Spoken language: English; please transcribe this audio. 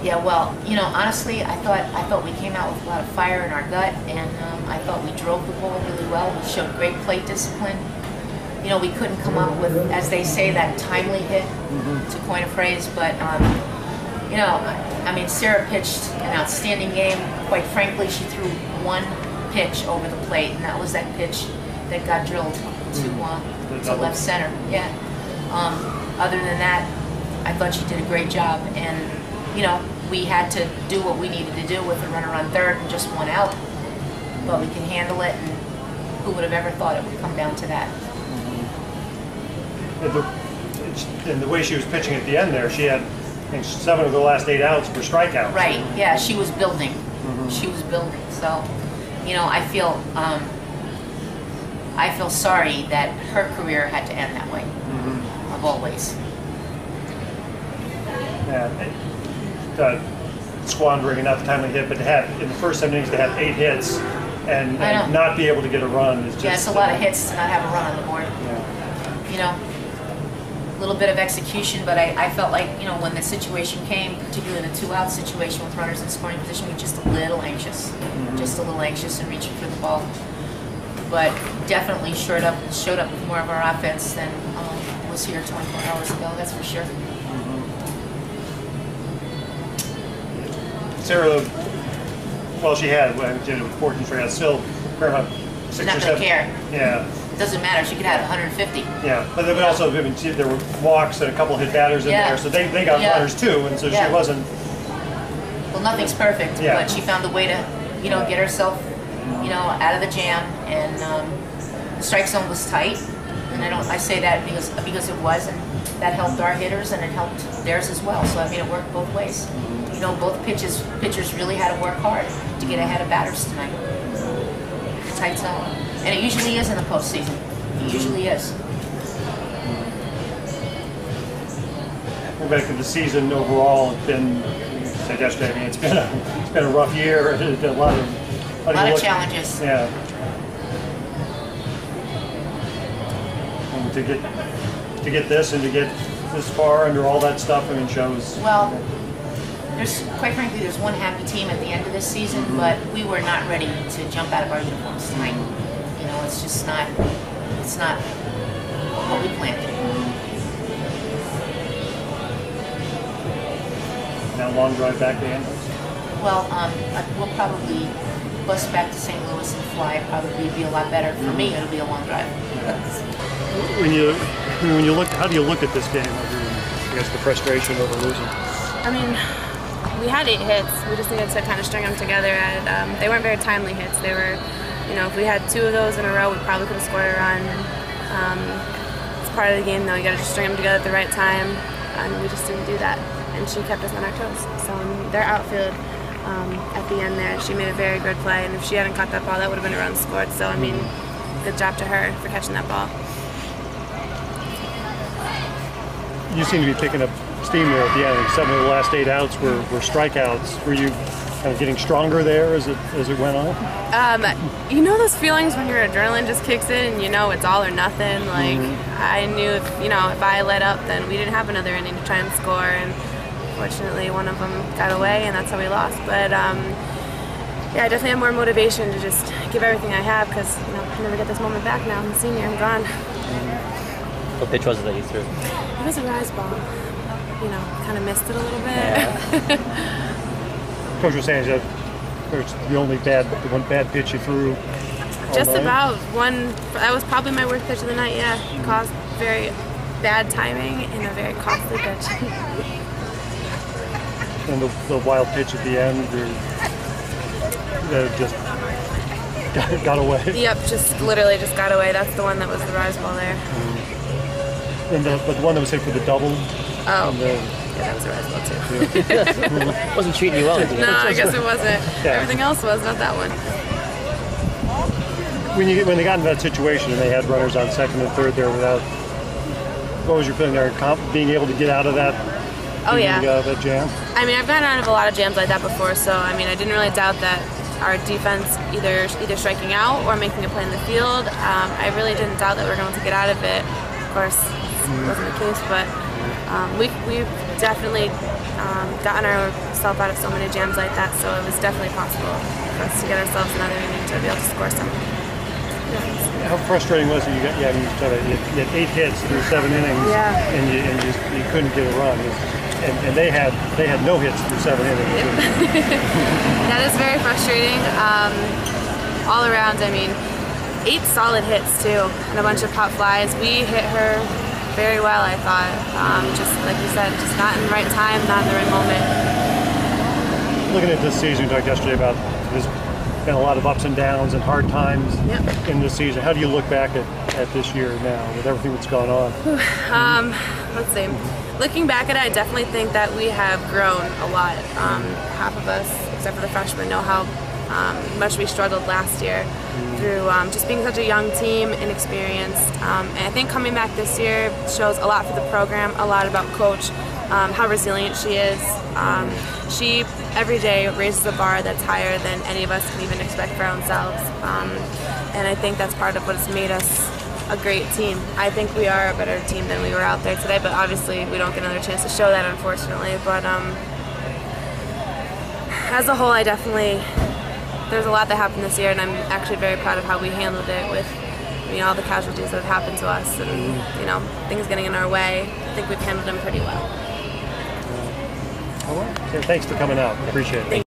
Yeah, well, you know, honestly, I thought we came out with a lot of fire in our gut, and I thought we drove the ball really well. We showed great plate discipline. You know, we couldn't come up with, as they say, that timely hit, to coin a phrase, but, you know, I mean, Sara pitched an outstanding game. Quite frankly, she threw one pitch over the plate, and that was that pitch that got drilled to left center. Yeah. Other than that, I thought she did a great job, and you know, we had to do what we needed to do with a runner on third and just one out, but we can handle it, and who would have ever thought it would come down to that? And the way she was pitching at the end there, she had, I think, 7 of the last 8 outs were strikeouts. Right, yeah, she was building. She was building, so, you know, I feel sorry that her career had to end that way, of all ways. Yeah. Squandering and not the timely hit, but to have in the first 7 innings to have 8 hits and not be able to get a run is just it's a lot of hits to not have a run on the board. Yeah. You know, a little bit of execution, but I felt like, you know, when the situation came, particularly the 2-out situation with runners in scoring position, we were just a little anxious, and reaching for the ball. But definitely showed up with more of our offense than was here 24 hours ago. That's for sure. Sara, well, she had 14 strikeouts, still paramount 6 She's not or going 7. to care. Yeah. It doesn't matter. She could have 150. Yeah, but also there were walks and a couple hit batters in there, so they got runners too, and so she wasn't. Well, nothing's perfect, but she found a way to, you know, get herself, you know, out of the jam, and the strike zone was tight, and I say that because it was, and that helped our hitters, and it helped theirs as well. So I mean, it worked both ways. You know, both pitchers really had to work hard to get ahead of batters tonight. It's a tight zone, and it usually is in the postseason. It usually is. Well, back to the season overall, it's been, you said yesterday, I mean, it's been a rough year. There's been a lot of challenges. Yeah. And to get this and to get this far under all that stuff, I mean, shows. Well, quite frankly, there's one happy team at the end of this season, but we were not ready to jump out of our uniforms tonight. You know, it's just not. It's not what we planned. Now long drive back to Angeles. Well, we'll probably bus back to St. Louis and fly. Probably be a lot better for me. It'll be a long drive. When you look, how do you look at this game? I guess the frustration over losing. I mean, we had 8 hits. We just needed to kind of string them together, and they weren't very timely hits. They were, you know, if we had 2 of those in a row, we probably could have scored a run. It's part of the game, though. You got to just string them together at the right time, and we just didn't do that. And she kept us on our toes. So their outfield at the end there, she made a very good play, and if she hadn't caught that ball, that would have been a run scored. So I mean, good job to her for catching that ball. You seem to be picking up steam there at the end. 7 of the last 8 outs were strikeouts. Were you kind of getting stronger there as it went on? You know those feelings when your adrenaline just kicks in and you know it's all or nothing. Like I knew if I let up, then we didn't have another inning to try and score, and fortunately one of them got away, and that's how we lost. But yeah, I definitely have more motivation to just give everything I have, because I never get this moment back now. I'm a senior. I'm gone. What pitch was it that you threw? It was a rise ball. Kind of missed it a little bit. Yeah. Coach was saying that it's the one bad pitch you threw. Just about one. That was probably my worst pitch of the night. Yeah, caused very bad timing and a very costly pitch. And the wild pitch at the end, just got away. Yep, literally just got away. That's the one that was the rise ball there. And but the one that was hit for the double. Oh, yeah, that was a rise ball too. Yeah. Wasn't treating you well. No, I guess it wasn't. Yeah. Everything else was, not that one. When they got in that situation and they had runners on second and third there what was your feeling there? Being able to get out of that? Oh yeah. That jam. I mean, I've gotten out of a lot of jams like that before, so I mean, I didn't really doubt that our defense either striking out or making a play in the field. I really didn't doubt that we were going to get out of it. Of course, wasn't the case, but we've definitely gotten ourselves out of so many jams like that, so it was definitely possible for us to get ourselves another inning to be able to score some. How frustrating was it? You had 8 hits through 7 innings, and you couldn't get a run. And they had no hits through 7 innings. That is very frustrating. All around, I mean, 8 solid hits too, and a bunch of pop flies. We hit her very well, I thought. Just like you said, just not in the right time, not in the right moment. Looking at this season, we talked yesterday about there's been a lot of ups and downs and hard times in this season. How do you look back at this year now with everything that's gone on? Let's see. Looking back at it, I definitely think that we have grown a lot. Half of us, except for the freshmen, know how much we struggled last year through just being such a young team, inexperienced. And I think coming back this year shows a lot for the program, a lot about Coach, how resilient she is. She every day raises a bar that's higher than any of us can even expect for ourselves. And I think that's part of what has made us a great team. I think we are a better team than we were out there today, but obviously we don't get another chance to show that, unfortunately. But as a whole, there's a lot that happened this year, and I'm actually very proud of how we handled it with all the casualties that have happened to us and things getting in our way. I think we've handled them pretty well. Thanks for coming out. Appreciate it.